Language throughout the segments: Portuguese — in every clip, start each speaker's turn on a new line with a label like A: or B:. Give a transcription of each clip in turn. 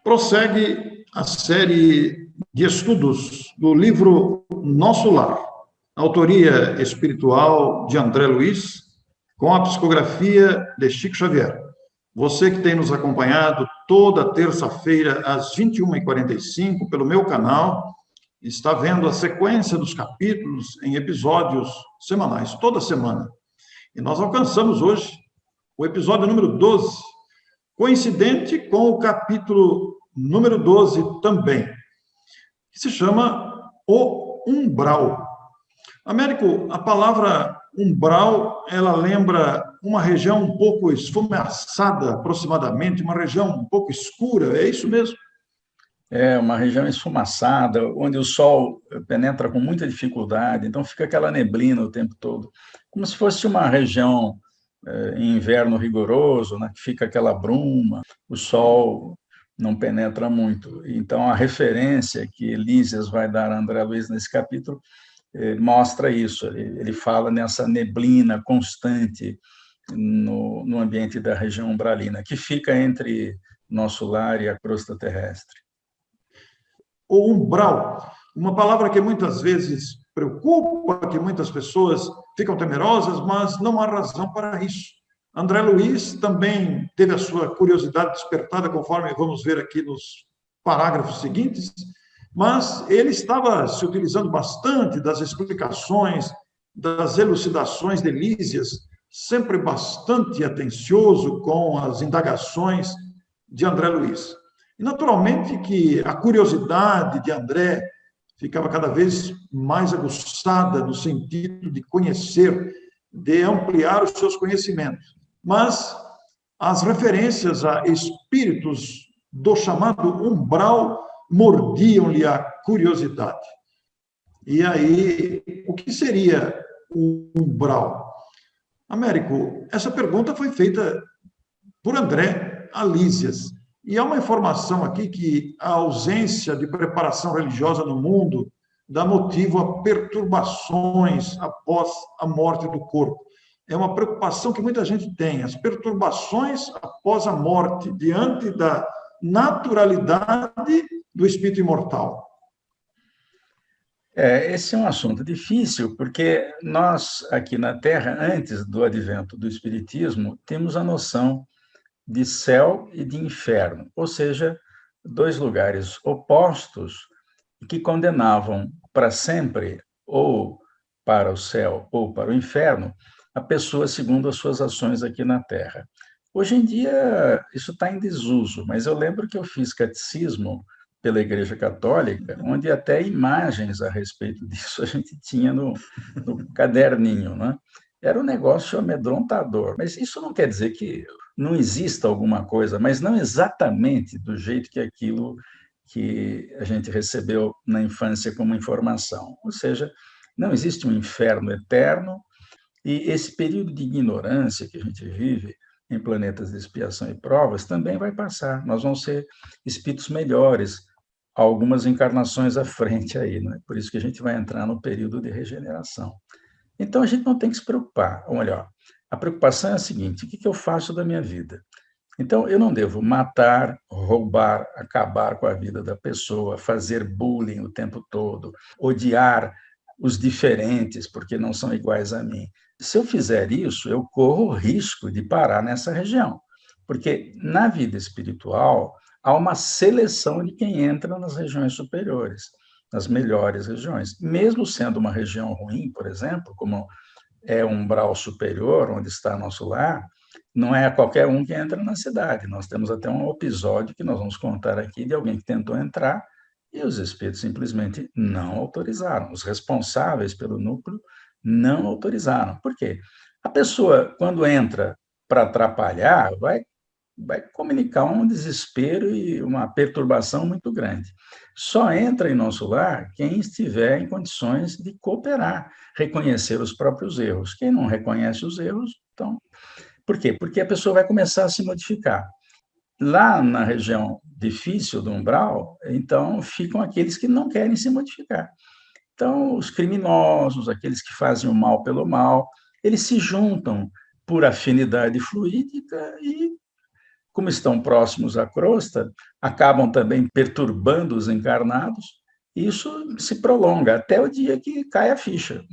A: Prossegue a série de estudos do livro Nosso Lar, autoria espiritual de André Luiz, com a psicografia de Chico Xavier. Você que tem nos acompanhado toda terça-feira, às 21h45, pelo meu canal, está vendo a sequência dos capítulos em episódios semanais, toda semana. E nós alcançamos hoje o episódio número 12, coincidente com o capítulo número 12 também, que se chama O Umbral. Américo, a palavra umbral, ela lembra uma região um pouco esfumaçada, aproximadamente, uma região um pouco escura, é isso mesmo?
B: É uma região esfumaçada, onde o sol penetra com muita dificuldade, então fica aquela neblina o tempo todo, como se fosse uma região em inverno rigoroso, né, que fica aquela bruma, o sol não penetra muito. Então, a referência que Elísias vai dar a André Luiz nesse capítulo mostra isso, ele fala nessa neblina constante no ambiente da região umbralina, que fica entre nosso lar e a crosta terrestre.
A: O umbral, uma palavra que muitas vezes preocupa, que muitas pessoas ficam temerosas, mas não há razão para isso. André Luiz também teve a sua curiosidade despertada, conforme vamos ver aqui nos parágrafos seguintes, mas ele estava se utilizando bastante das explicações, das elucidações de Elísias, sempre bastante atencioso com as indagações de André Luiz. E, naturalmente, que a curiosidade de André ficava cada vez mais aguçada no sentido de conhecer, de ampliar os seus conhecimentos. Mas as referências a espíritos do chamado umbral mordiam-lhe a curiosidade. E aí, o que seria o umbral? Américo, essa pergunta foi feita por André a Lísias. E há uma informação aqui que a ausência de preparação religiosa no mundo dá motivo a perturbações após a morte do corpo. É uma preocupação que muita gente tem, as perturbações após a morte, diante da naturalidade do espírito imortal.
B: Esse é um assunto difícil, porque nós, aqui na Terra, antes do advento do Espiritismo, temos a noção de céu e de inferno, ou seja, dois lugares opostos que condenavam para sempre, ou para o céu ou para o inferno, a pessoa segundo as suas ações aqui na Terra. Hoje em dia, isso está em desuso, mas eu lembro que eu fiz catecismo pela Igreja Católica, onde até imagens a respeito disso a gente tinha no caderninho, né? Era um negócio amedrontador, mas isso não quer dizer que não exista alguma coisa, mas não exatamente do jeito que aquilo que a gente recebeu na infância como informação. Ou seja, não existe um inferno eterno, e esse período de ignorância que a gente vive em planetas de expiação e provas também vai passar. Nós vamos ser espíritos melhores, algumas encarnações à frente aí, né? Por isso que a gente vai entrar no período de regeneração. Então, a gente não tem que se preocupar. Ou melhor, a preocupação é a seguinte: o que eu faço da minha vida? Então, eu não devo matar, roubar, acabar com a vida da pessoa, fazer bullying o tempo todo, odiar os diferentes porque não são iguais a mim. Se eu fizer isso, eu corro o risco de parar nessa região, porque na vida espiritual há uma seleção de quem entra nas regiões superiores, nas melhores regiões. Mesmo sendo uma região ruim, por exemplo, como é um umbral superior, onde está nosso lar, não é qualquer um que entra na cidade. Nós temos até um episódio que nós vamos contar aqui de alguém que tentou entrar e os espíritos simplesmente não autorizaram. Os responsáveis pelo núcleo não autorizaram. Por quê? A pessoa, quando entra para atrapalhar, vai comunicar um desespero e uma perturbação muito grande. Só entra em nosso lar quem estiver em condições de cooperar, reconhecer os próprios erros. Quem não reconhece os erros, então... Por quê? Porque a pessoa vai começar a se modificar. Lá na região difícil do umbral, então, ficam aqueles que não querem se modificar. Então, os criminosos, aqueles que fazem o mal pelo mal, eles se juntam por afinidade fluídica e como estão próximos à crosta, acabam também perturbando os encarnados, e isso se prolonga até o dia que cai a ficha.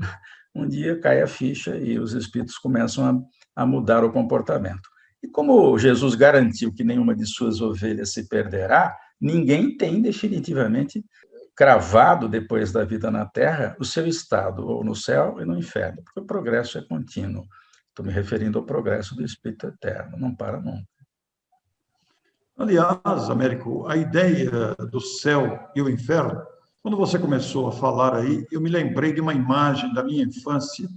B: Um dia cai a ficha e os espíritos começam a mudar o comportamento. E como Jesus garantiu que nenhuma de suas ovelhas se perderá, ninguém tem definitivamente cravado, depois da vida na Terra, o seu estado, ou no céu e no inferno, porque o progresso é contínuo. Estou me referindo ao progresso do Espírito Eterno, não para nunca.
A: Aliás, Américo, a ideia do céu e o inferno, quando você começou a falar aí, eu me lembrei de uma imagem da minha infância,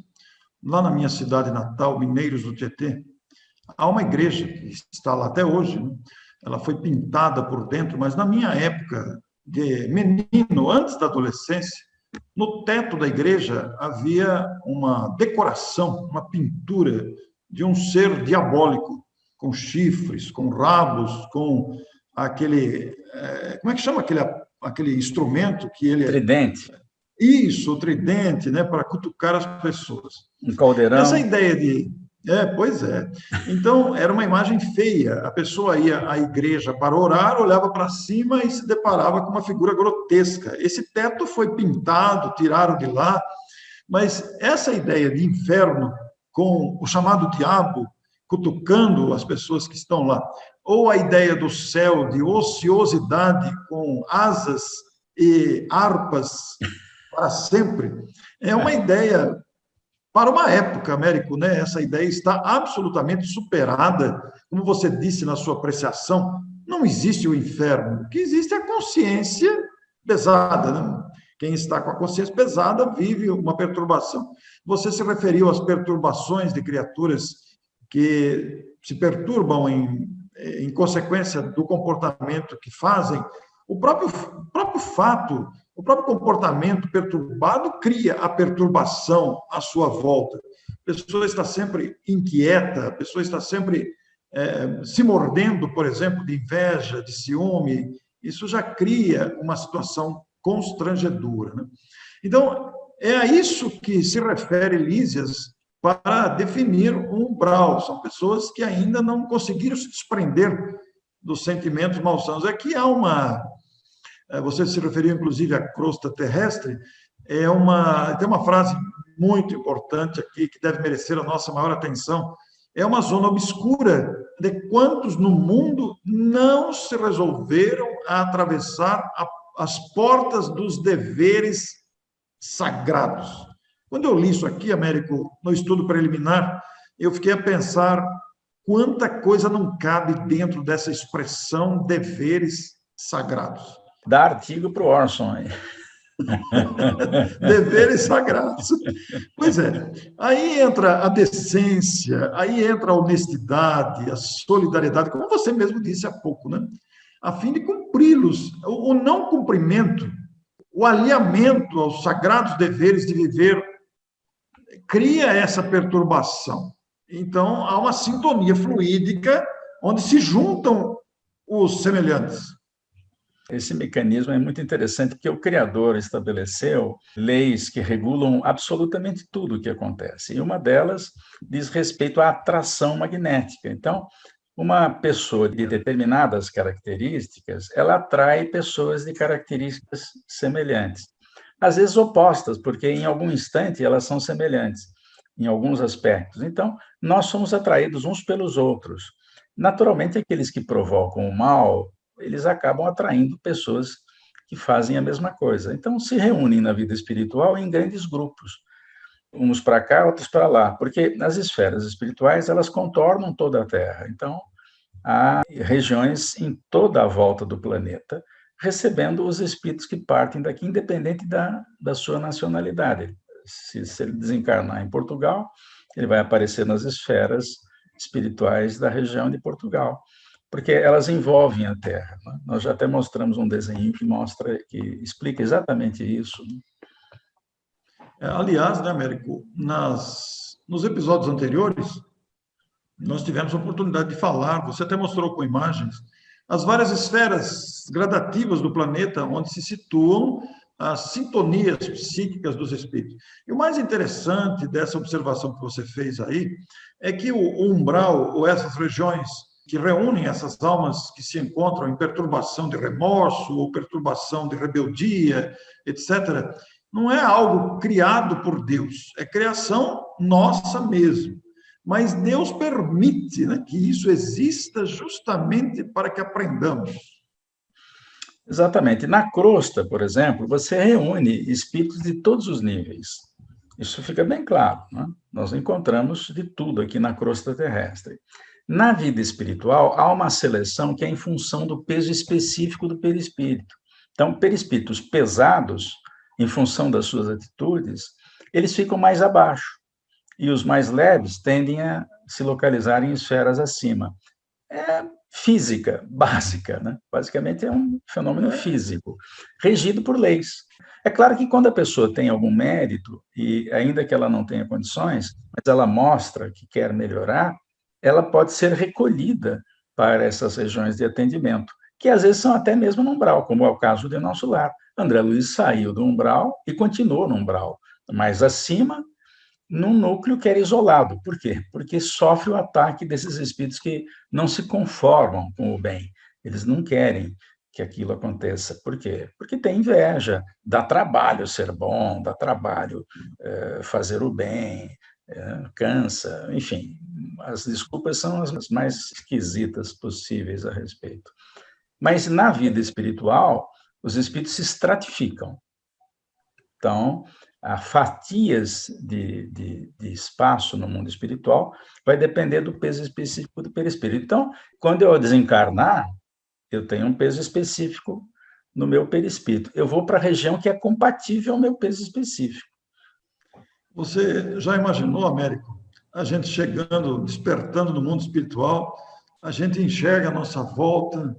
A: lá na minha cidade natal, Mineiros do Tietê. Há uma igreja que está lá até hoje, né? Ela foi pintada por dentro, mas na minha época de menino, antes da adolescência, no teto da igreja havia uma decoração, uma pintura de um ser diabólico, com chifres, com rabos, com aquele... Como é que chama aquele instrumento que ele...
B: Tridente.
A: Isso, o tridente, né, para cutucar as pessoas.
B: Um caldeirão.
A: Essa ideia de... pois é. Então, era uma imagem feia. A pessoa ia à igreja para orar, olhava para cima e se deparava com uma figura grotesca. Esse teto foi pintado, tiraram de lá, mas essa ideia de inferno, com o chamado diabo cutucando as pessoas que estão lá, ou a ideia do céu de ociosidade com asas e harpas para sempre, é uma ideia... Para uma época, Américo, né, essa ideia está absolutamente superada. Como você disse na sua apreciação, não existe o inferno. O que existe é a consciência pesada. Né? Quem está com a consciência pesada vive uma perturbação. Você se referiu às perturbações de criaturas que se perturbam em consequência do comportamento que fazem. O próprio fato, o próprio comportamento perturbado cria a perturbação à sua volta. A pessoa está sempre inquieta, a pessoa está sempre se mordendo, por exemplo, de inveja, de ciúme. Isso já cria uma situação constrangedora. Né? Então, é a isso que se refere Lísias para definir um umbral. São pessoas que ainda não conseguiram se desprender dos sentimentos malsãos. Aqui há uma... Você se referiu, inclusive, à crosta terrestre. Tem uma frase muito importante aqui, que deve merecer a nossa maior atenção. É uma zona obscura de quantos no mundo não se resolveram a atravessar as portas dos deveres sagrados. Quando eu li isso aqui, Américo, no estudo preliminar, eu fiquei a pensar quanta coisa não cabe dentro dessa expressão deveres sagrados.
B: Dá artigo para o Orson aí.
A: Deveres sagrados. Pois é. Aí entra a decência, aí entra a honestidade, a solidariedade, como você mesmo disse há pouco, né? A fim de cumpri-los. O não cumprimento, o alinhamento aos sagrados deveres de viver, cria essa perturbação. Então, há uma sintonia fluídica onde se juntam os semelhantes.
B: Esse mecanismo é muito interessante porque o Criador estabeleceu leis que regulam absolutamente tudo o que acontece. E uma delas diz respeito à atração magnética. Então, uma pessoa de determinadas características, ela atrai pessoas de características semelhantes. Às vezes opostas, porque em algum instante elas são semelhantes, em alguns aspectos. Então, nós somos atraídos uns pelos outros. Naturalmente, aqueles que provocam o mal, eles acabam atraindo pessoas que fazem a mesma coisa. Então, se reúnem na vida espiritual em grandes grupos, uns para cá, outros para lá, porque as esferas espirituais, elas contornam toda a Terra. Então, há regiões em toda a volta do planeta, recebendo os espíritos que partem daqui, independente da sua nacionalidade. Se ele desencarnar em Portugal, ele vai aparecer nas esferas espirituais da região de Portugal, porque elas envolvem a Terra. Né? Nós já até mostramos um desenho que explica exatamente isso.
A: Aliás, né, Américo, nos episódios anteriores, nós tivemos a oportunidade de falar, você até mostrou com imagens, as várias esferas gradativas do planeta onde se situam as sintonias psíquicas dos espíritos. E o mais interessante dessa observação que você fez aí é que o umbral, ou essas regiões que reúnem essas almas que se encontram em perturbação de remorso ou perturbação de rebeldia, etc., não é algo criado por Deus, é criação nossa mesmo. Mas Deus permite, né, que isso exista justamente para que aprendamos.
B: Exatamente. Na crosta, por exemplo, você reúne espíritos de todos os níveis. Isso fica bem claro, né? Nós encontramos de tudo aqui na crosta terrestre. Na vida espiritual, há uma seleção que é em função do peso específico do perispírito. Então, perispíritos pesados, em função das suas atitudes, eles ficam mais abaixo. E os mais leves tendem a se localizar em esferas acima. É física básica, né? Basicamente é um fenômeno físico, regido por leis. É claro que quando a pessoa tem algum mérito, e ainda que ela não tenha condições, mas ela mostra que quer melhorar, ela pode ser recolhida para essas regiões de atendimento, que às vezes são até mesmo no umbral, como é o caso de nosso lar. André Luiz saiu do umbral e continuou no umbral, mas acima, num núcleo que era isolado. Por quê? Porque sofre o ataque desses espíritos que não se conformam com o bem. Eles não querem que aquilo aconteça. Por quê? Porque tem inveja, dá trabalho ser bom, dá trabalho fazer o bem, cansa, enfim. As desculpas são as mais esquisitas possíveis a respeito. Mas na vida espiritual, os espíritos se estratificam. Então, a fatias de espaço no mundo espiritual vai depender do peso específico do perispírito. Então, quando eu desencarnar, eu tenho um peso específico no meu perispírito. Eu vou para a região que é compatível ao meu peso específico.
A: Você já imaginou, Américo, a gente chegando, despertando no mundo espiritual, a gente enxerga a nossa volta.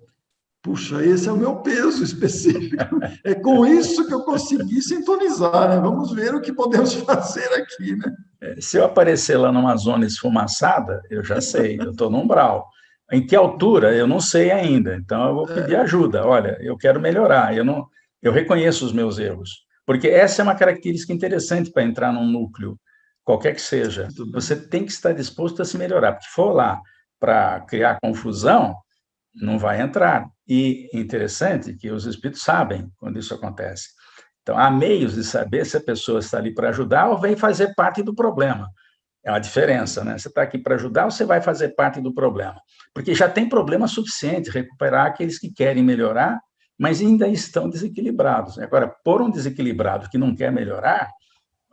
A: Puxa, esse é o meu peso específico. É com isso que eu consegui sintonizar, né? Vamos ver o que podemos fazer aqui, né?
B: Se eu aparecer lá numa zona esfumaçada, eu já sei, eu estou no umbral. Em que altura? Eu não sei ainda. Então, eu vou pedir ajuda. Olha, eu quero melhorar. Eu reconheço os meus erros. Porque essa é uma característica interessante para entrar num núcleo, qualquer que seja. Você tem que estar disposto a se melhorar. Porque se for lá para criar confusão, não vai entrar. E interessante que os espíritos sabem quando isso acontece. Então, há meios de saber se a pessoa está ali para ajudar ou vem fazer parte do problema. É uma diferença, né? Você está aqui para ajudar ou você vai fazer parte do problema? Porque já tem problema suficiente recuperar aqueles que querem melhorar, mas ainda estão desequilibrados. Agora, por um desequilibrado que não quer melhorar,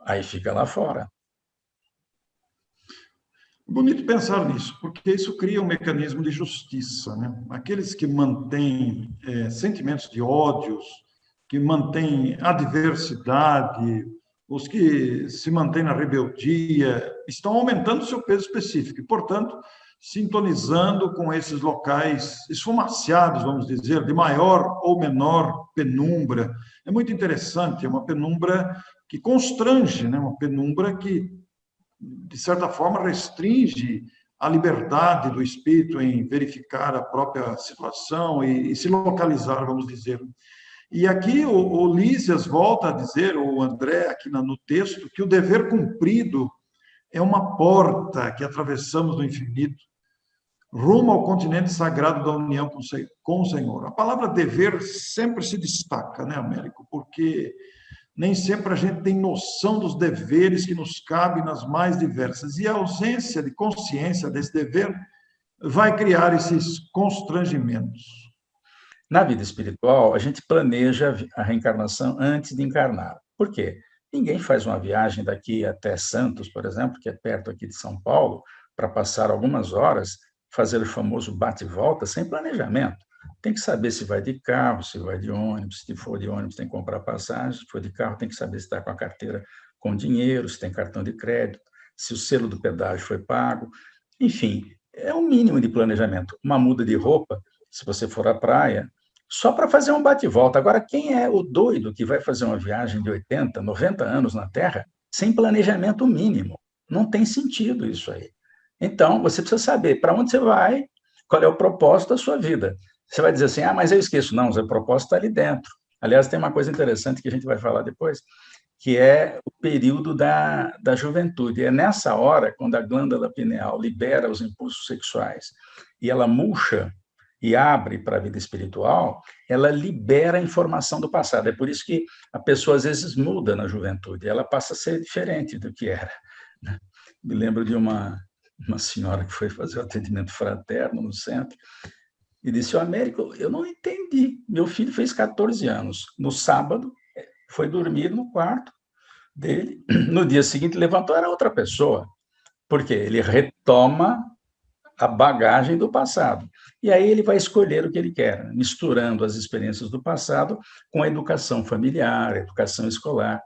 B: aí fica lá fora.
A: Bonito pensar nisso, porque isso cria um mecanismo de justiça, né? Aqueles que mantêm sentimentos de ódios, que mantêm adversidade, os que se mantêm na rebeldia, estão aumentando o seu peso específico e, portanto, sintonizando com esses locais esfumaciados, vamos dizer, de maior ou menor penumbra. É muito interessante, é uma penumbra que constrange, né? Uma penumbra que de certa forma, restringe a liberdade do espírito em verificar a própria situação e se localizar, vamos dizer. E aqui o Lísias volta a dizer, o André, aqui no texto, que o dever cumprido é uma porta que atravessamos do infinito, rumo ao continente sagrado da união com o Senhor. A palavra dever sempre se destaca, né, Américo? Porque nem sempre a gente tem noção dos deveres que nos cabem nas mais diversas. E a ausência de consciência desse dever vai criar esses constrangimentos.
B: Na vida espiritual, a gente planeja a reencarnação antes de encarnar. Por quê? Ninguém faz uma viagem daqui até Santos, por exemplo, que é perto aqui de São Paulo, para passar algumas horas, fazer o famoso bate-volta sem planejamento. Tem que saber se vai de carro, se vai de ônibus, se for de ônibus tem que comprar passagem, se for de carro tem que saber se está com a carteira com dinheiro, se tem cartão de crédito, se o selo do pedágio foi pago. Enfim, é um mínimo de planejamento. Uma muda de roupa, se você for à praia, só para fazer um bate-volta. Agora, quem é o doido que vai fazer uma viagem de 80, 90 anos na Terra sem planejamento mínimo? Não tem sentido isso aí. Então, você precisa saber para onde você vai, qual é o propósito da sua vida. Você vai dizer assim, mas eu esqueço. Não, o seu propósito está ali dentro. Aliás, tem uma coisa interessante que a gente vai falar depois, que é o período da juventude. É nessa hora, quando a glândula pineal libera os impulsos sexuais e ela murcha e abre para a vida espiritual, ela libera a informação do passado. É por isso que a pessoa, às vezes, muda na juventude, ela passa a ser diferente do que era. Me lembro de uma senhora que foi fazer o atendimento fraterno no centro e disse: "Ô, Américo, eu não entendi. Meu filho fez 14 anos. No sábado, foi dormir no quarto dele. No dia seguinte, levantou, era outra pessoa. Por quê? Ele retoma a bagagem do passado. E aí ele vai escolher o que ele quer, misturando as experiências do passado com a educação familiar, a educação escolar.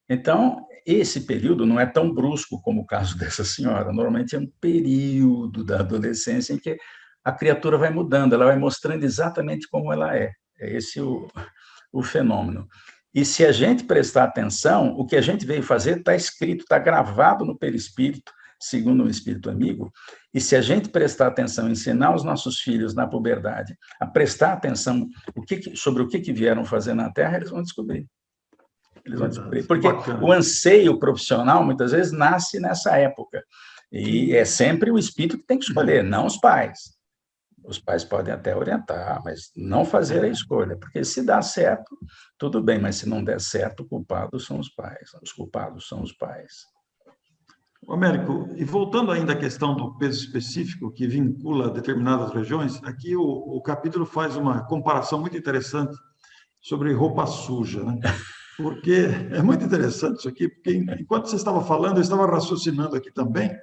B: Então, esse período não é tão brusco como o caso dessa senhora. Normalmente é um período da adolescência em que a criatura vai mudando, ela vai mostrando exatamente como ela é. É esse o fenômeno. E se a gente prestar atenção, o que a gente veio fazer está escrito, está gravado no perispírito, segundo o espírito amigo, e se a gente prestar atenção, ensinar os nossos filhos na puberdade a prestar atenção sobre o que vieram fazer na Terra, eles vão descobrir. Eles vão descobrir. Porque o anseio profissional, muitas vezes, nasce nessa época. E é sempre o espírito que tem que escolher, não os pais. Os pais podem até orientar, mas não fazer a escolha, porque se dá certo, tudo bem, mas se não der certo, o culpado são os pais, os culpados são os pais.
A: Américo, e voltando ainda à questão do peso específico que vincula determinadas regiões, aqui o capítulo faz uma comparação muito interessante sobre roupa suja, né? Porque é muito interessante isso aqui, porque enquanto você estava falando, eu estava raciocinando aqui também,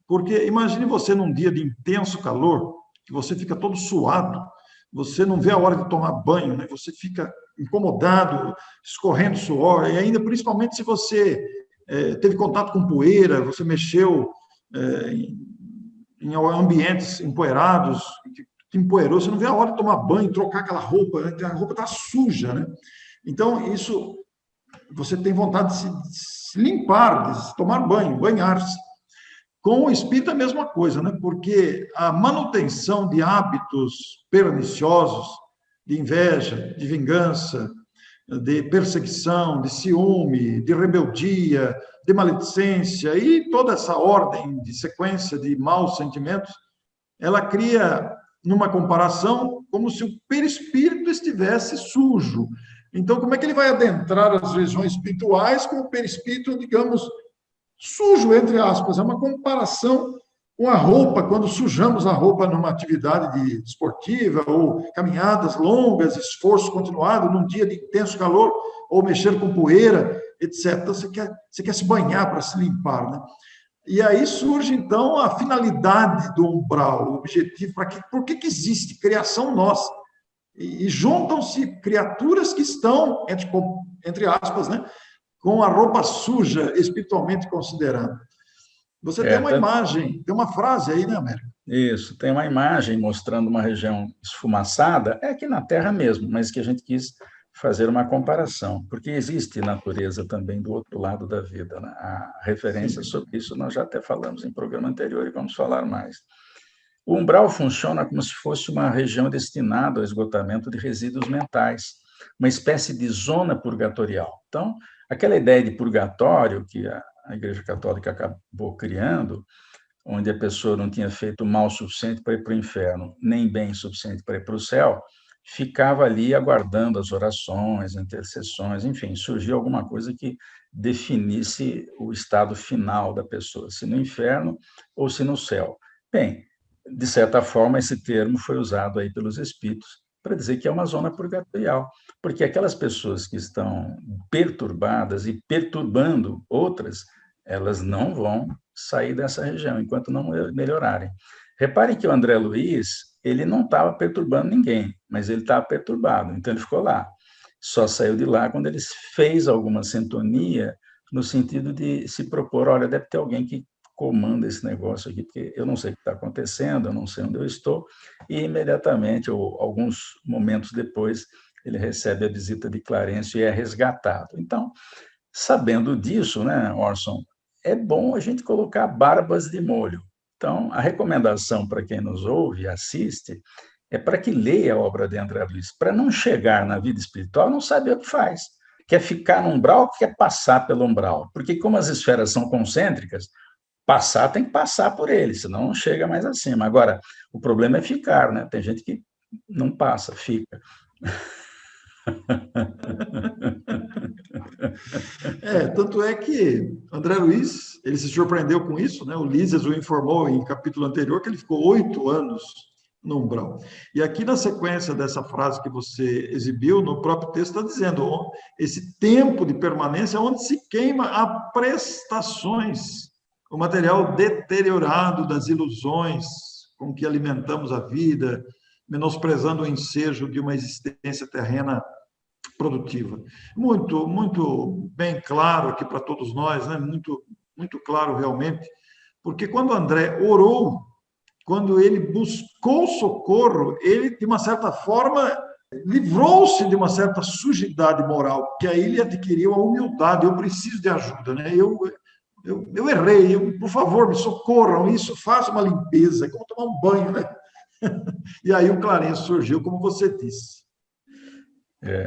A: porque imagine você num dia de intenso calor, que você fica todo suado, você não vê a hora de tomar banho, né? Você fica incomodado, escorrendo suor, e ainda principalmente se você teve contato com poeira, você mexeu em ambientes empoeirados, que empoeirou, você não vê a hora de tomar banho, trocar aquela roupa, né? A roupa está suja, né? Então, isso, você tem vontade de se limpar, de se tomar banho, banhar-se. Com o espírito é a mesma coisa, né? Porque a manutenção de hábitos perniciosos, de inveja, de vingança, de perseguição, de ciúme, de rebeldia, de maledicência e toda essa ordem de sequência de maus sentimentos, ela cria, numa comparação, como se o perispírito estivesse sujo. Então, como é que ele vai adentrar as regiões espirituais com o perispírito, digamos, sujo, entre aspas? É uma comparação com a roupa, quando sujamos a roupa numa atividade esportiva ou caminhadas longas, esforço continuado num dia de intenso calor, ou mexer com poeira, etc. Então, você quer se banhar para se limpar, né? E aí surge, então, a finalidade do umbral, o objetivo, por que existe criação nossa? E juntam-se criaturas que estão, entre aspas, né, com a roupa suja, espiritualmente considerando. Você tem uma imagem, tem uma frase aí, né, Américo?
B: Isso, tem uma imagem mostrando uma região esfumaçada, é aqui na Terra mesmo, mas que a gente quis fazer uma comparação, porque existe natureza também do outro lado da vida, né? A referência sobre isso nós já até falamos em programa anterior e vamos falar mais. O umbral funciona como se fosse uma região destinada ao esgotamento de resíduos mentais, uma espécie de zona purgatorial. Então, aquela ideia de purgatório que a Igreja Católica acabou criando, onde a pessoa não tinha feito mal suficiente para ir para o inferno, nem bem suficiente para ir para o céu, ficava ali aguardando as orações, intercessões, enfim, surgiu alguma coisa que definisse o estado final da pessoa, se no inferno ou se no céu. Bem, de certa forma, esse termo foi usado aí pelos espíritos para dizer que é uma zona purgatorial, porque aquelas pessoas que estão perturbadas e perturbando outras, elas não vão sair dessa região enquanto não melhorarem. Repare que o André Luiz, ele não estava perturbando ninguém, mas ele estava perturbado, então ele ficou lá. Só saiu de lá quando ele fez alguma sintonia, no sentido de se propor, olha, deve ter alguém que comanda esse negócio aqui, porque eu não sei o que está acontecendo, eu não sei onde eu estou, e imediatamente, ou alguns momentos depois, ele recebe a visita de Clarencio e é resgatado. Então, sabendo disso, né, Orson, é bom a gente colocar barbas de molho. Então, a recomendação para quem nos ouve e assiste é para que leia a obra de André Luiz, para não chegar na vida espiritual e não saber o que faz. Quer ficar no umbral, quer passar pelo umbral. Porque como as esferas são concêntricas, Passar tem que passar por ele, senão não chega mais acima. Agora, o problema é ficar, né? Tem gente que não passa, fica.
A: Tanto é que André Luiz, ele se surpreendeu com isso, né? O Lísias o informou em capítulo anterior que ele ficou 8 anos no umbral. E aqui na sequência dessa frase que você exibiu, no próprio texto está dizendo, esse tempo de permanência é onde se queima a prestações, o material deteriorado das ilusões com que alimentamos a vida, menosprezando o ensejo de uma existência terrena produtiva. Muito, muito bem claro aqui para todos nós, né? Muito, muito claro realmente, porque quando André orou, quando ele buscou socorro, ele, de uma certa forma, livrou-se de uma certa sujidade moral, que aí ele adquiriu a humildade, eu preciso de ajuda, né? Eu errei, por favor, me socorram, isso, faça uma limpeza, é como tomar um banho, né? E aí o Clarence surgiu, como você disse.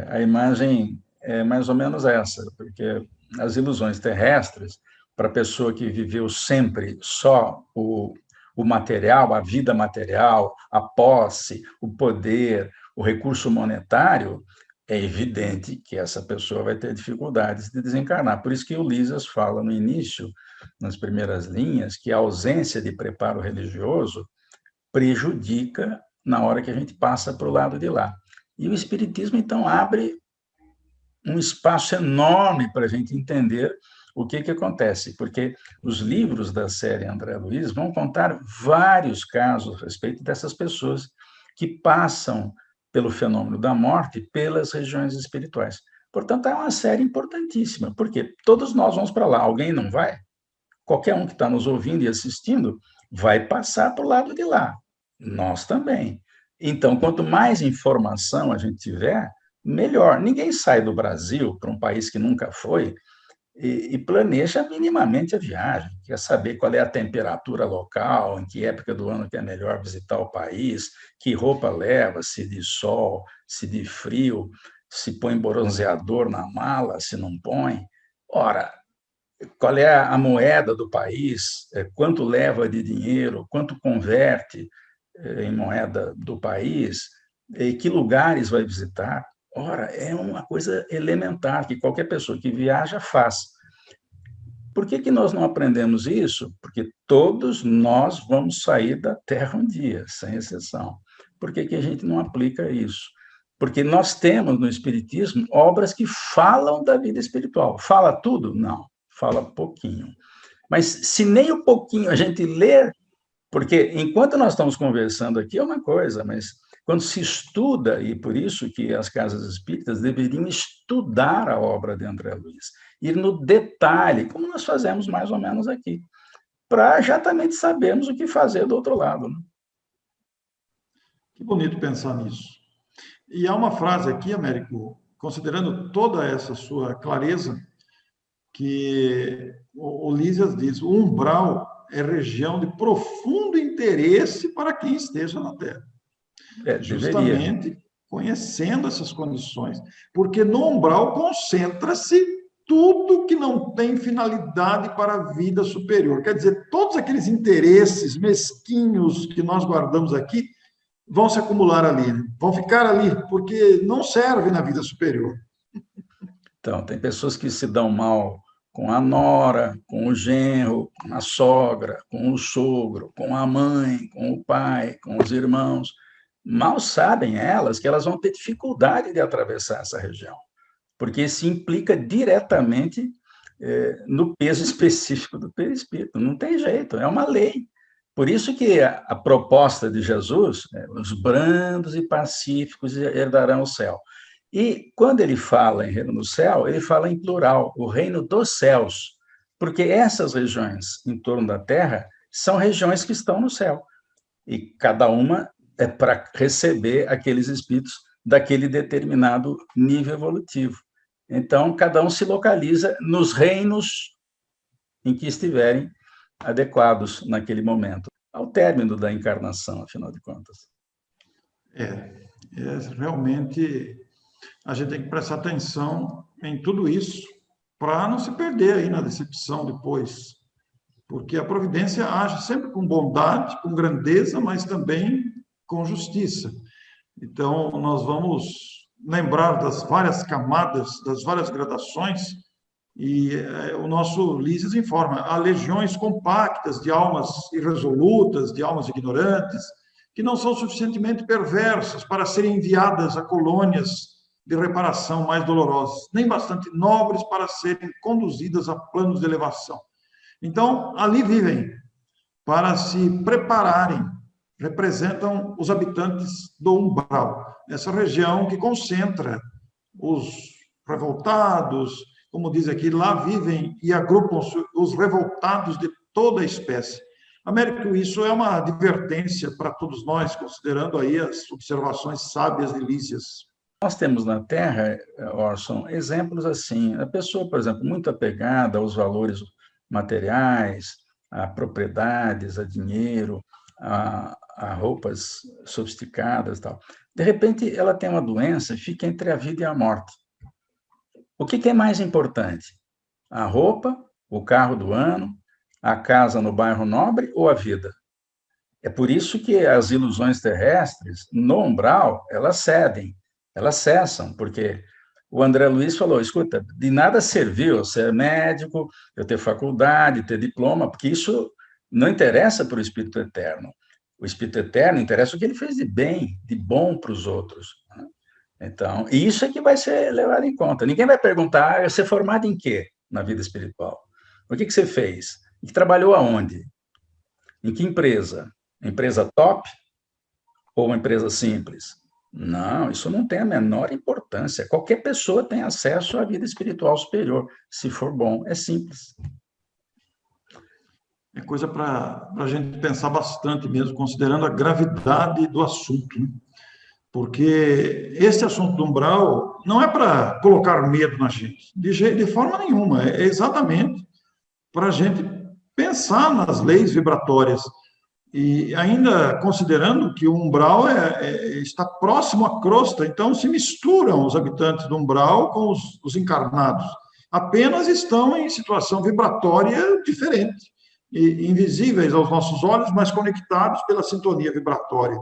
B: A imagem é mais ou menos essa, porque as ilusões terrestres, para a pessoa que viveu sempre só o material, a vida material, a posse, o poder, o recurso monetário, é evidente que essa pessoa vai ter dificuldades de desencarnar. Por isso que o Lísias fala no início, nas primeiras linhas, que a ausência de preparo religioso prejudica na hora que a gente passa para o lado de lá. E o Espiritismo, então, abre um espaço enorme para a gente entender o que acontece, porque os livros da série André Luiz vão contar vários casos a respeito dessas pessoas que passam pelo fenômeno da morte pelas regiões espirituais. Portanto, é uma série importantíssima, porque todos nós vamos para lá, alguém não vai? Qualquer um que está nos ouvindo e assistindo vai passar para o lado de lá. Nós também. Então, quanto mais informação a gente tiver, melhor. Ninguém sai do Brasil para um país que nunca foi e planeja minimamente a viagem. Quer saber qual é a temperatura local, em que época do ano que é melhor visitar o país, que roupa leva, se de sol, se de frio, se põe bronzeador na mala, se não põe. Ora, qual é a moeda do país, quanto leva de dinheiro, quanto converte em moeda do país, e que lugares vai visitar. Ora, é uma coisa elementar que qualquer pessoa que viaja faz. Por que nós não aprendemos isso? Porque todos nós vamos sair da Terra um dia, sem exceção. Por que a gente não aplica isso? Porque nós temos no Espiritismo obras que falam da vida espiritual. Fala tudo? Não, fala pouquinho. Mas se nem um pouquinho a gente ler, porque enquanto nós estamos conversando aqui é uma coisa, mas quando se estuda, e por isso que as casas espíritas deveriam estudar a obra de André Luiz, ir no detalhe, como nós fazemos mais ou menos aqui, para exatamente sabermos o que fazer do outro lado. Né?
A: Que bonito pensar nisso. E há uma frase aqui, Américo, considerando toda essa sua clareza, que o Lísias diz: o umbral é região de profundo interesse para quem esteja na Terra. Justamente conhecendo essas condições. Porque no umbral concentra-se tudo que não tem finalidade para a vida superior. Quer dizer, todos aqueles interesses mesquinhos que nós guardamos aqui vão se acumular ali, vão ficar ali, porque não servem na vida superior.
B: Então, tem pessoas que se dão mal com a nora, com o genro, com a sogra, com o sogro, com a mãe, com o pai, com os irmãos. Mal sabem elas que elas vão ter dificuldade de atravessar essa região, porque isso implica diretamente no peso específico do perispírito. Não tem jeito, é uma lei. Por isso que a proposta de Jesus, os brandos e pacíficos herdarão o céu. E quando ele fala em reino do céu, ele fala em plural, o reino dos céus, porque essas regiões em torno da Terra são regiões que estão no céu, e cada uma é para receber aqueles espíritos daquele determinado nível evolutivo. Então, cada um se localiza nos reinos em que estiverem adequados naquele momento, ao término da encarnação, afinal de contas.
A: Realmente a gente tem que prestar atenção em tudo isso para não se perder aí na decepção depois. porque a providência age sempre com bondade, com grandeza, mas também com justiça. Então, nós vamos lembrar das várias camadas, das várias gradações, e o nosso Lísias informa, há legiões compactas de almas irresolutas, de almas ignorantes, que não são suficientemente perversas para serem enviadas a colônias de reparação mais dolorosas, nem bastante nobres para serem conduzidas a planos de elevação. Então, ali vivem para se prepararem, representam os habitantes do umbral, essa região que concentra os revoltados, como diz aqui, lá vivem e agrupam-se os revoltados de toda a espécie. Américo, isso é uma advertência para todos nós, considerando aí as observações sábias de Lísias.
B: Nós temos na Terra, Orson, exemplos assim. A pessoa, por exemplo, muito apegada aos valores materiais, a propriedades, a dinheiro, a roupas sofisticadas e tal. De repente, ela tem uma doença e fica entre a vida e a morte. O que é mais importante? A roupa, o carro do ano, a casa no bairro nobre ou a vida? É por isso que as ilusões terrestres, no umbral, elas cedem, elas cessam, porque o André Luiz falou, escuta, de nada serviu eu ser médico, eu ter faculdade, ter diploma, porque isso não interessa para o Espírito Eterno. O Espírito Eterno interessa o que ele fez de bem, de bom para os outros. Então, isso é que vai ser levado em conta. Ninguém vai perguntar, você é formado em quê na vida espiritual? O que você fez? E trabalhou aonde? Em que empresa? Empresa top ou uma empresa simples? Não, isso não tem a menor importância. Qualquer pessoa tem acesso à vida espiritual superior, se for bom, é simples.
A: É coisa para a gente pensar bastante mesmo, considerando a gravidade do assunto, né? Porque esse assunto do umbral não é para colocar medo na gente, de forma nenhuma, é exatamente para a gente pensar nas leis vibratórias. E ainda considerando que o umbral está próximo à crosta, então se misturam os habitantes do umbral com os encarnados. Apenas estão em situação vibratória diferente, e invisíveis aos nossos olhos, mas conectados pela sintonia vibratória.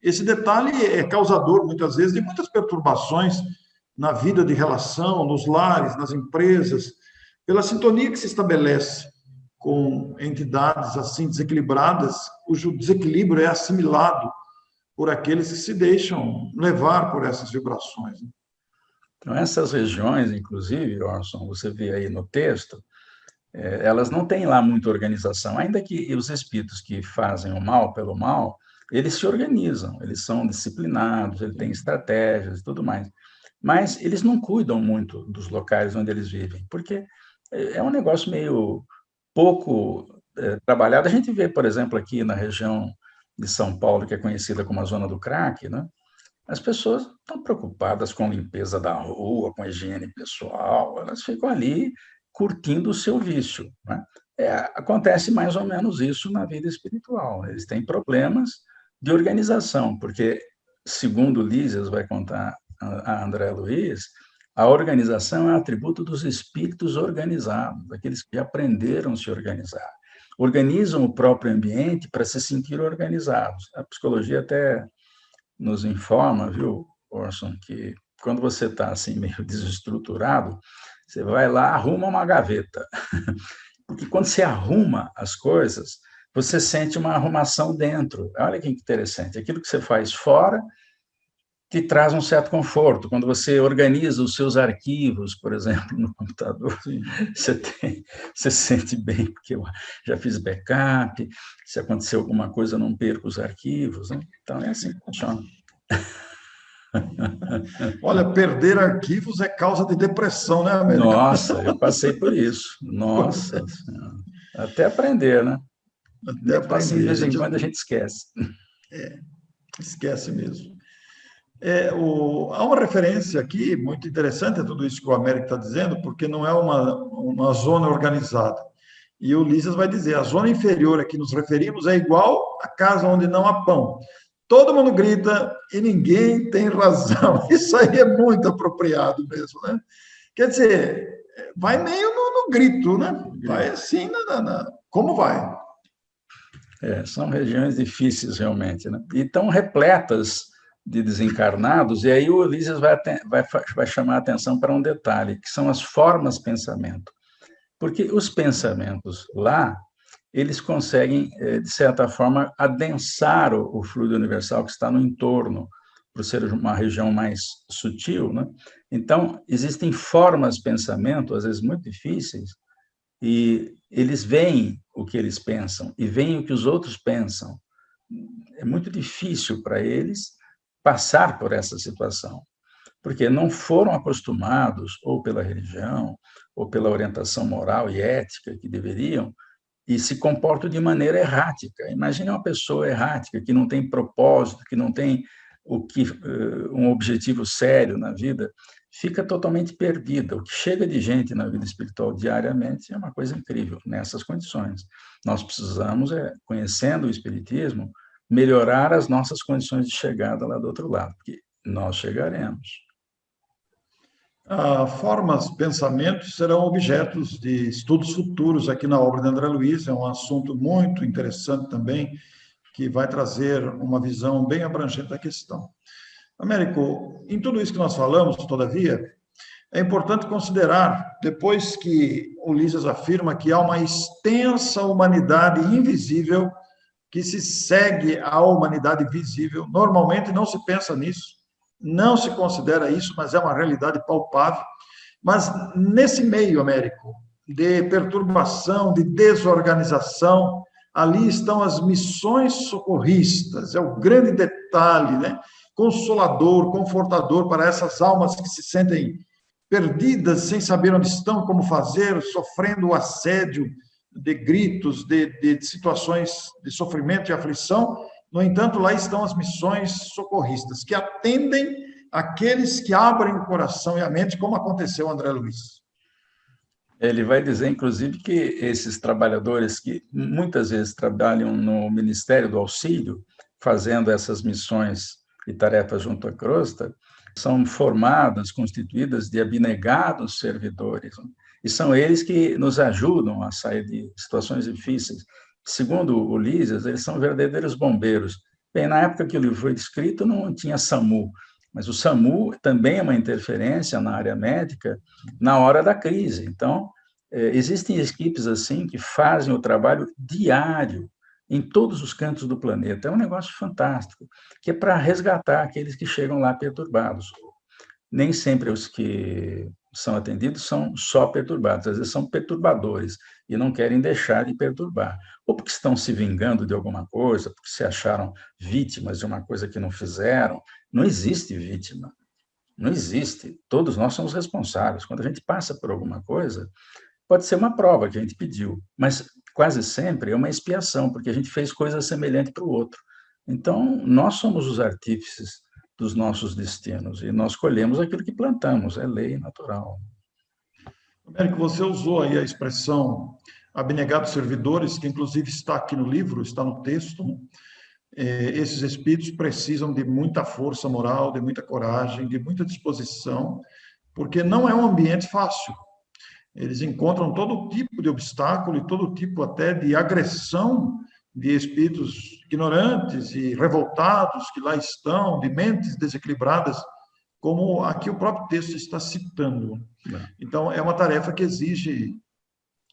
A: Esse detalhe é causador, muitas vezes, de muitas perturbações na vida de relação, nos lares, nas empresas, pela sintonia que se estabelece com entidades assim desequilibradas, cujo desequilíbrio é assimilado por aqueles que se deixam levar por essas vibrações.
B: Então, essas regiões, inclusive, Orson, você vê aí no texto, elas não têm lá muita organização, ainda que os espíritos que fazem o mal pelo mal, eles se organizam, eles são disciplinados, eles têm estratégias e tudo mais, mas eles não cuidam muito dos locais onde eles vivem, porque é um negócio meio pouco trabalhado. A gente vê, por exemplo, aqui na região de São Paulo, que é conhecida como a Zona do Crack, né? As pessoas estão preocupadas com a limpeza da rua, com a higiene pessoal, elas ficam ali curtindo o seu vício, né? Acontece mais ou menos isso na vida espiritual. Eles têm problemas de organização, porque, segundo Lísias vai contar a André Luiz, a organização é atributo dos espíritos organizados, daqueles que aprenderam a se organizar. Organizam o próprio ambiente para se sentir organizados. A psicologia até nos informa, viu, Orson, que quando você está assim meio desestruturado, você vai lá, arruma uma gaveta. Porque quando você arruma as coisas, você sente uma arrumação dentro. Olha que interessante. Aquilo que você faz fora te traz um certo conforto. Quando você organiza os seus arquivos, por exemplo, no computador, você se sente bem, porque eu já fiz backup, se acontecer alguma coisa, eu não perco os arquivos, né? Então, é assim que funciona.
A: Olha, perder arquivos é causa de depressão, né, Américo?
B: Nossa, eu passei por isso. Nossa Senhora. Até aprender, né?
A: Até aprender.
B: Assim, de vez em quando a gente esquece.
A: Esquece mesmo. Há uma referência aqui muito interessante a tudo isso que o Américo está dizendo, porque não é uma zona organizada. E o Lísias vai dizer, a zona inferior a que nos referimos é igual à casa onde não há pão. Todo mundo grita e ninguém tem razão. Isso aí é muito apropriado mesmo, né? Quer dizer, vai meio no grito, né? Vai assim, como vai?
B: São regiões difíceis, realmente, né? E estão repletas de desencarnados, e aí o Ulisses vai chamar a atenção para um detalhe, que são as formas pensamento. Porque os pensamentos lá, eles conseguem, de certa forma, adensar o fluido universal que está no entorno, por ser uma região mais sutil, né? Então, existem formas de pensamento, às vezes muito difíceis, e eles veem o que eles pensam e veem o que os outros pensam. É muito difícil para eles passar por essa situação, porque não foram acostumados, ou pela religião, ou pela orientação moral e ética que deveriam, e se comportam de maneira errática. Imagine uma pessoa errática, que não tem propósito, que não tem um objetivo sério na vida, fica totalmente perdida. O que chega de gente na vida espiritual diariamente é uma coisa incrível, nessas condições. Nós precisamos, conhecendo o Espiritismo, melhorar as nossas condições de chegada lá do outro lado, porque nós chegaremos.
A: Formas, pensamentos serão objetos de estudos futuros aqui na obra de André Luiz. É um assunto muito interessante também, que vai trazer uma visão bem abrangente da questão. Américo, em tudo isso que nós falamos, todavia, é importante considerar, depois que Ulisses afirma que há uma extensa humanidade invisível que se segue à humanidade visível, normalmente não se pensa nisso, não se considera isso, mas é uma realidade palpável. Mas nesse meio, Américo, de perturbação, de desorganização, ali estão as missões socorristas, é o grande detalhe, né? Consolador, confortador para essas almas que se sentem perdidas, sem saber onde estão, como fazer, sofrendo o assédio de gritos, de situações de sofrimento e aflição. No entanto, lá estão as missões socorristas, que atendem aqueles que abrem o coração e a mente, como aconteceu André Luiz.
B: Ele vai dizer, inclusive, que esses trabalhadores que muitas vezes trabalham no Ministério do Auxílio, fazendo essas missões e tarefas junto à crosta, são formadas, constituídas de abnegados servidores, né? E são eles que nos ajudam a sair de situações difíceis. Segundo Ulisses, eles são verdadeiros bombeiros. Bem, na época que o livro foi escrito, não tinha SAMU, mas o SAMU também é uma interferência na área médica na hora da crise. Então, existem equipes assim que fazem o trabalho diário em todos os cantos do planeta. É um negócio fantástico, que é para resgatar aqueles que chegam lá perturbados. Nem sempre os que são atendidos são só perturbados, às vezes são perturbadores e não querem deixar de perturbar. Ou porque estão se vingando de alguma coisa, porque se acharam vítimas de uma coisa que não fizeram. Não existe vítima, não existe. Todos nós somos responsáveis. Quando a gente passa por alguma coisa, pode ser uma prova que a gente pediu, mas quase sempre é uma expiação, porque a gente fez coisa semelhante para o outro. Então, nós somos os artífices dos nossos destinos e nós colhemos aquilo que plantamos, é lei natural.
A: Américo, você usou aí a expressão abnegados servidores, que inclusive está aqui no livro, está no texto, né? Esses espíritos precisam de muita força moral, de muita coragem, de muita disposição, porque não é um ambiente fácil. Eles encontram todo tipo de obstáculo e todo tipo até de agressão de espíritos ignorantes e revoltados que lá estão, de mentes desequilibradas, como aqui o próprio texto está citando. Então, é uma tarefa que exige,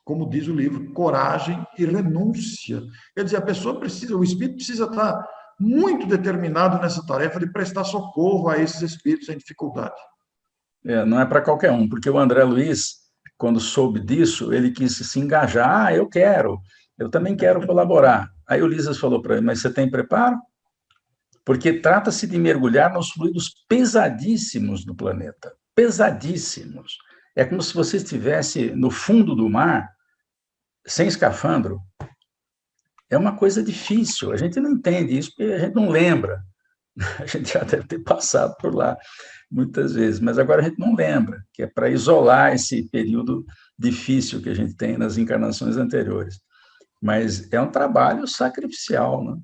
A: como diz o livro, coragem e renúncia. Quer dizer, a pessoa precisa, o espírito precisa estar muito determinado nessa tarefa de prestar socorro a esses espíritos em dificuldade.
B: Não é para qualquer um, porque o André Luiz, quando soube disso, ele quis se engajar. Eu também quero colaborar. Aí o Ulisses falou para ele, mas você tem preparo? Porque trata-se de mergulhar nos fluidos pesadíssimos do planeta, pesadíssimos. É como se você estivesse no fundo do mar, sem escafandro. É uma coisa difícil, a gente não entende isso porque a gente não lembra. A gente já deve ter passado por lá muitas vezes, mas agora a gente não lembra, que é para isolar esse período difícil que a gente tem nas encarnações anteriores. Mas é um trabalho sacrificial, né?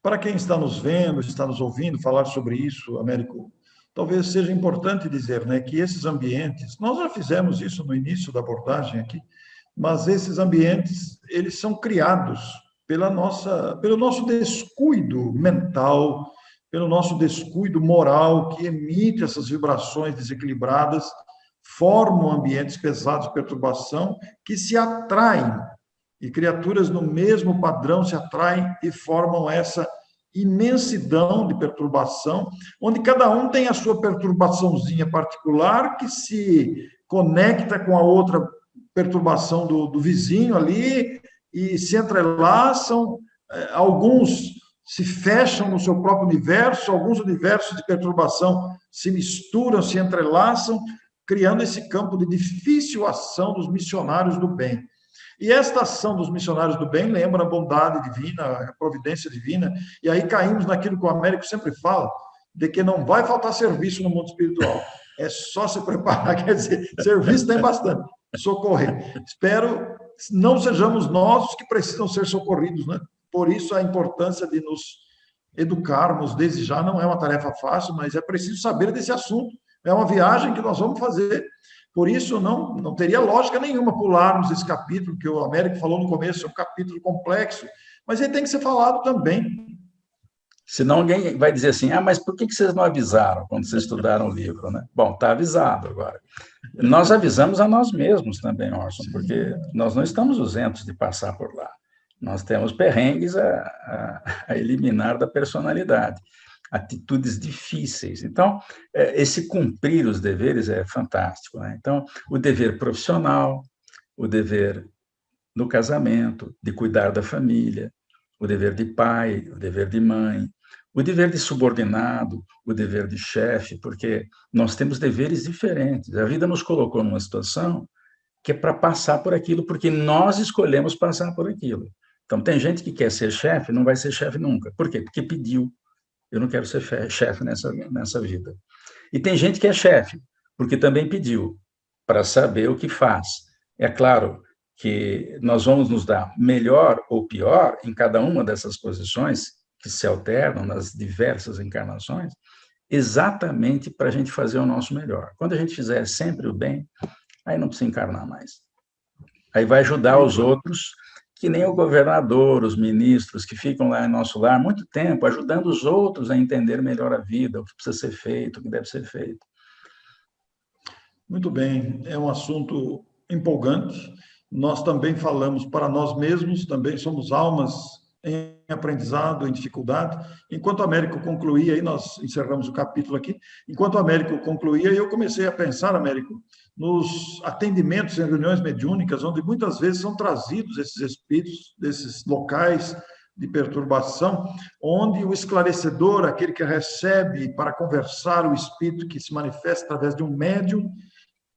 A: Para quem está nos vendo, está nos ouvindo falar sobre isso, Américo, talvez seja importante dizer, né, que esses ambientes, nós já fizemos isso no início da abordagem aqui, mas esses ambientes, eles são criados pelo nosso descuido mental, pelo nosso descuido moral, que emite essas vibrações desequilibradas, formam ambientes pesados de perturbação, que se atraem, e criaturas no mesmo padrão se atraem e formam essa imensidão de perturbação, onde cada um tem a sua perturbaçãozinha particular, que se conecta com a outra perturbação do vizinho ali, e se entrelaçam, alguns se fecham no seu próprio universo, alguns universos de perturbação se misturam, se entrelaçam, criando esse campo de difícil ação dos missionários do bem. E esta ação dos missionários do bem lembra a bondade divina, a providência divina, e aí caímos naquilo que o Américo sempre fala, de que não vai faltar serviço no mundo espiritual, é só se preparar, quer dizer, serviço tem bastante, socorrer. Espero não sejamos nós os que precisam ser socorridos, né? Por isso a importância de nos educarmos desde já, não é uma tarefa fácil, mas é preciso saber desse assunto, é uma viagem que nós vamos fazer. Por isso, não teria lógica nenhuma pularmos esse capítulo, que o Américo falou no começo, é um capítulo complexo, mas ele tem que ser falado também.
B: Senão alguém vai dizer assim, mas por que vocês não avisaram quando vocês estudaram o livro, né? Bom, está avisado agora. Nós avisamos a nós mesmos também, Orson, porque nós não estamos isentos de passar por lá. Nós temos perrengues a eliminar da personalidade, atitudes difíceis. Então, esse cumprir os deveres é fantástico, né? Então, o dever profissional, o dever no casamento, de cuidar da família, o dever de pai, o dever de mãe, o dever de subordinado, o dever de chefe, porque nós temos deveres diferentes. A vida nos colocou numa situação que é para passar por aquilo, porque nós escolhemos passar por aquilo. Então, tem gente que quer ser chefe, não vai ser chefe nunca. Por quê? Porque pediu. Eu não quero ser chefe nessa vida. E tem gente que é chefe, porque também pediu, para saber o que faz. É claro que nós vamos nos dar melhor ou pior em cada uma dessas posições, que se alternam nas diversas encarnações, exatamente para a gente fazer o nosso melhor. Quando a gente fizer sempre o bem, aí não precisa encarnar mais. Aí vai ajudar os outros, que nem o governador, os ministros, que ficam lá em nosso lar muito tempo, ajudando os outros a entender melhor a vida, o que precisa ser feito, o que deve ser feito.
A: Muito bem, é um assunto empolgante. Nós também falamos para nós mesmos, também somos almas em aprendizado, em dificuldade. Enquanto o Américo concluía, aí nós encerramos o capítulo aqui, enquanto o Américo concluía, eu comecei a pensar, Américo, nos atendimentos em reuniões mediúnicas, onde muitas vezes são trazidos esses espíritos desses locais de perturbação, onde o esclarecedor, aquele que recebe para conversar o espírito que se manifesta através de um médium,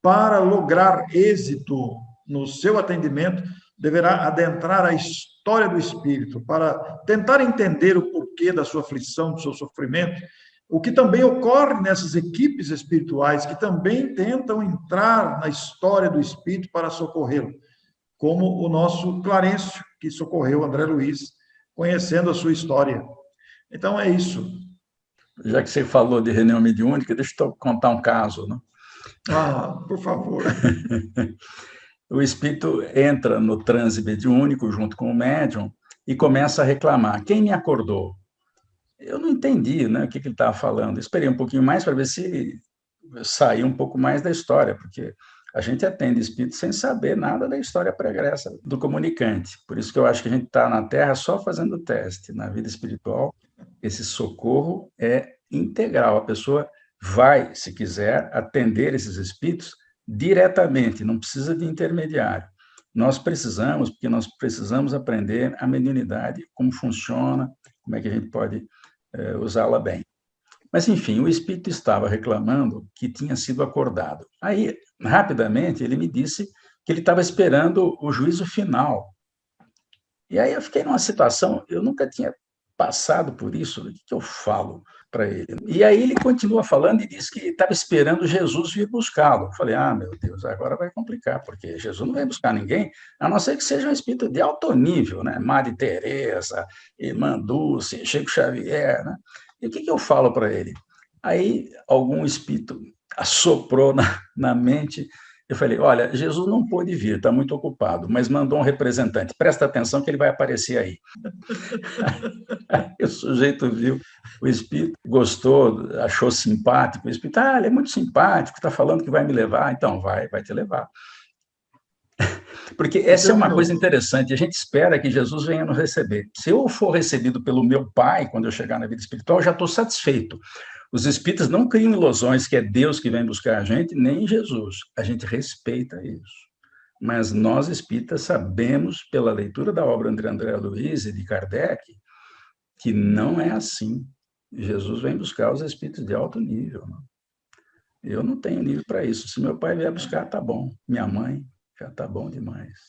A: para lograr êxito no seu atendimento, deverá adentrar a história do espírito, para tentar entender o porquê da sua aflição, do seu sofrimento, o que também ocorre nessas equipes espirituais, que também tentam entrar na história do espírito para socorrê-lo, como o nosso Clarencio, que socorreu André Luiz, conhecendo a sua história. Então, é isso.
B: Já que você falou de reunião mediúnica, deixa eu contar um caso, né?
A: Por favor.
B: O espírito entra no transe mediúnico junto com o médium e começa a reclamar. Quem me acordou? Eu não entendi, né, o que ele estava falando. Esperei um pouquinho mais para ver se saía um pouco mais da história, porque a gente atende espírito sem saber nada da história pregressa do comunicante. Por isso que eu acho que a gente está na Terra só fazendo o teste. Na vida espiritual, esse socorro é integral. A pessoa vai, se quiser, atender esses espíritos diretamente, não precisa de intermediário. Nós precisamos, porque nós precisamos aprender a mediunidade, como funciona, como é que a gente pode usá-la bem. Mas, enfim, o espírito estava reclamando que tinha sido acordado. Aí, rapidamente, ele me disse que ele estava esperando o juízo final. E aí eu fiquei numa situação, eu nunca tinha passado por isso, o que eu falo para ele? E aí ele continua falando e diz que estava esperando Jesus vir buscá-lo. Eu falei, meu Deus, agora vai complicar, porque Jesus não vai buscar ninguém, a não ser que seja um espírito de alto nível, né? Madre Teresa, Irmã Dulce, Chico Xavier, né? E o que eu falo para ele? Aí algum espírito assoprou na mente Eu falei, olha, Jesus não pôde vir, está muito ocupado, mas mandou um representante. Presta atenção que ele vai aparecer aí. Aí o sujeito viu o espírito, gostou, achou simpático. O espírito, ele é muito simpático, está falando que vai me levar. Então, vai te levar. Porque essa é uma coisa interessante. A gente espera que Jesus venha nos receber. Se eu for recebido pelo meu Pai, quando eu chegar na vida espiritual, eu já estou satisfeito. Os espíritas não criam ilusões que é Deus que vem buscar a gente, nem Jesus. A gente respeita isso. Mas nós, espíritas, sabemos, pela leitura da obra de André Luiz e de Kardec, que não é assim. Jesus vem buscar os espíritos de alto nível. Não? Eu não tenho nível para isso. Se meu pai vier buscar, tá bom. Minha mãe, já tá bom demais.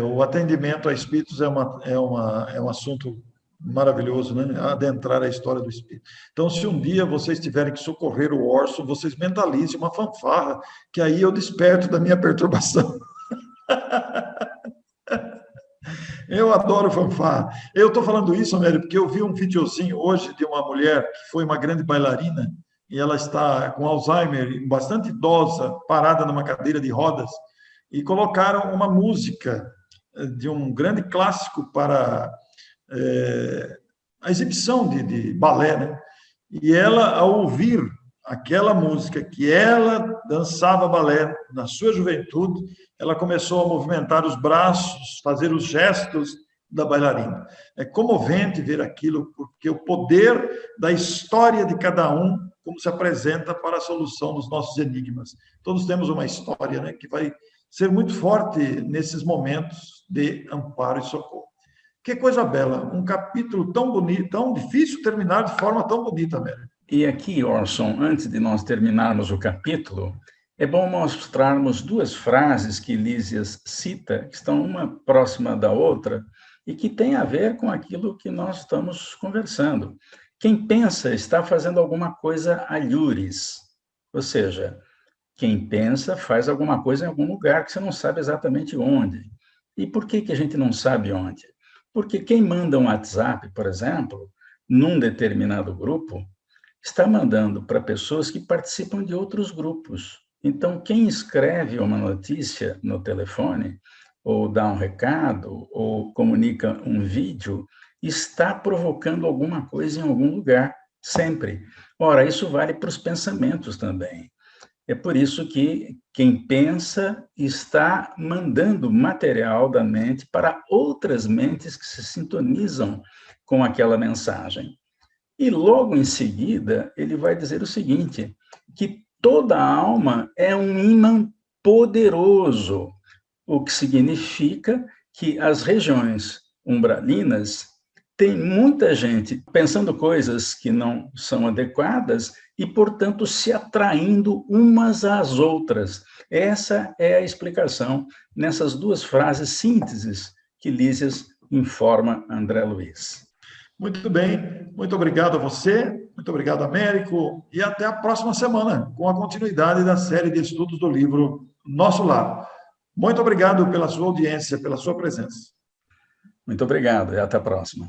A: O atendimento a espíritos é um assunto maravilhoso, né? Adentrar a história do espírito. Então, se um dia vocês tiverem que socorrer o Orson, vocês mentalizem uma fanfarra, que aí eu desperto da minha perturbação. Eu adoro fanfarra. Eu estou falando isso, Amélia, porque eu vi um videozinho hoje de uma mulher que foi uma grande bailarina e ela está com Alzheimer, bastante idosa, parada numa cadeira de rodas, e colocaram uma música de um grande clássico para a exibição de balé, né? E ela, ao ouvir aquela música que ela dançava balé na sua juventude, ela começou a movimentar os braços, fazer os gestos da bailarina. É comovente ver aquilo, porque o poder da história de cada um, como se apresenta para a solução dos nossos enigmas. Todos temos uma história, né, que vai ser muito forte nesses momentos de amparo e socorro. Que coisa bela, um capítulo tão bonito, tão difícil terminar de forma tão bonita, Amélia.
B: E aqui, Orson, antes de nós terminarmos o capítulo, é bom mostrarmos duas frases que Lísias cita, que estão uma próxima da outra, e que têm a ver com aquilo que nós estamos conversando. Quem pensa está fazendo alguma coisa alhures, ou seja, quem pensa faz alguma coisa em algum lugar que você não sabe exatamente onde. E por que a gente não sabe onde? Porque quem manda um WhatsApp, por exemplo, num determinado grupo, está mandando para pessoas que participam de outros grupos. Então, quem escreve uma notícia no telefone, ou dá um recado, ou comunica um vídeo, está provocando alguma coisa em algum lugar, sempre. Ora, isso vale para os pensamentos também. É por isso que quem pensa está mandando material da mente para outras mentes que se sintonizam com aquela mensagem. E logo em seguida, ele vai dizer o seguinte, que toda alma é um ímã poderoso, o que significa que as regiões umbralinas tem muita gente pensando coisas que não são adequadas e, portanto, se atraindo umas às outras. Essa é a explicação nessas duas frases sínteses que Lísias informa André Luiz.
A: Muito bem, muito obrigado a você, muito obrigado, Américo, e até a próxima semana, com a continuidade da série de estudos do livro Nosso Lar. Muito obrigado pela sua audiência, pela sua presença.
B: Muito obrigado e até a próxima.